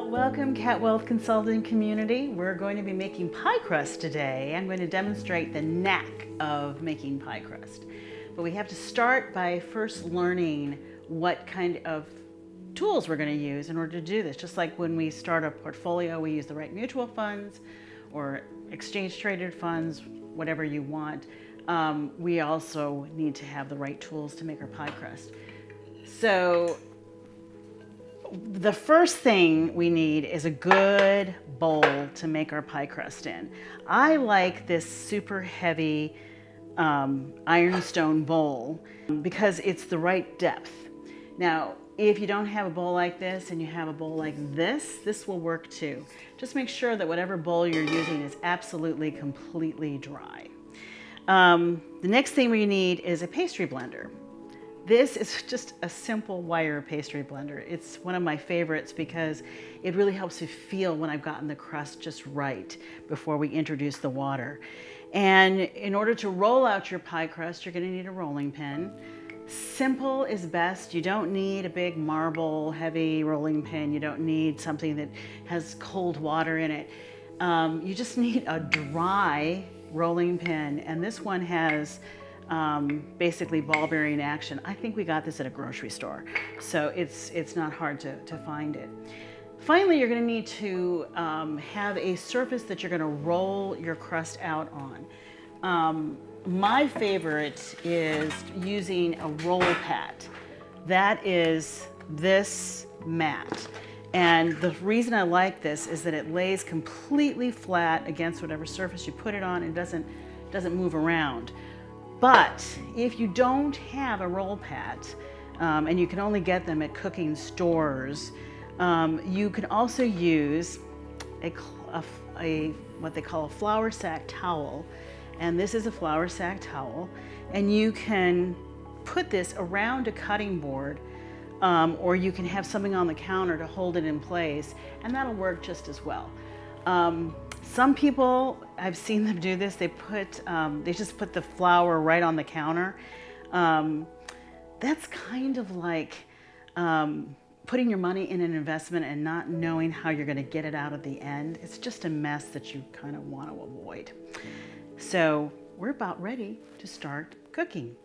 Welcome Cat Wealth Consulting community. We're going to be making pie crust today. I'm going to demonstrate the knack of making pie crust. But we have to start by first learning what kind of tools we're going to use in order to do this. Just like when we start a portfolio, we use the right mutual funds or exchange traded funds, whatever you want. We also need to have the right tools to make our pie crust. So the first thing we need is a good bowl to make our pie crust in. I like this super heavy ironstone bowl because it's the right depth. Now, if you don't have a bowl like this and you have a bowl like this will work too. Just make sure that whatever bowl you're using is absolutely completely dry. The next thing we need is a pastry blender. This is just a simple wire pastry blender. It's one of my favorites because it really helps you feel when I've gotten the crust just right before we introduce the water. And in order to roll out your pie crust, you're gonna need a rolling pin. Simple is best. You don't need a big marble, heavy rolling pin. You don't need something that has cold water in it. You just need a dry rolling pin, and this one has basically ball bearing action. I think we got this at a grocery store, so it's not hard to find it. Finally, you're going to need to have a surface that you're going to roll your crust out on. My favorite is using a roll pat. That is this mat. And the reason I like this is that it lays completely flat against whatever surface you put it on and doesn't move around. But if you don't have a roll pat, and you can only get them at cooking stores, you can also use what they call a flour sack towel. And this is a flour sack towel. And you can put this around a cutting board, or you can have something on the counter to hold it in place, and that'll work just as well. Some people, I've seen them do this, they just put the flour right on the counter. That's kind of like putting your money in an investment and not knowing how you're gonna get it out at the end. It's just a mess that you kind of want to avoid. So we're about ready to start cooking.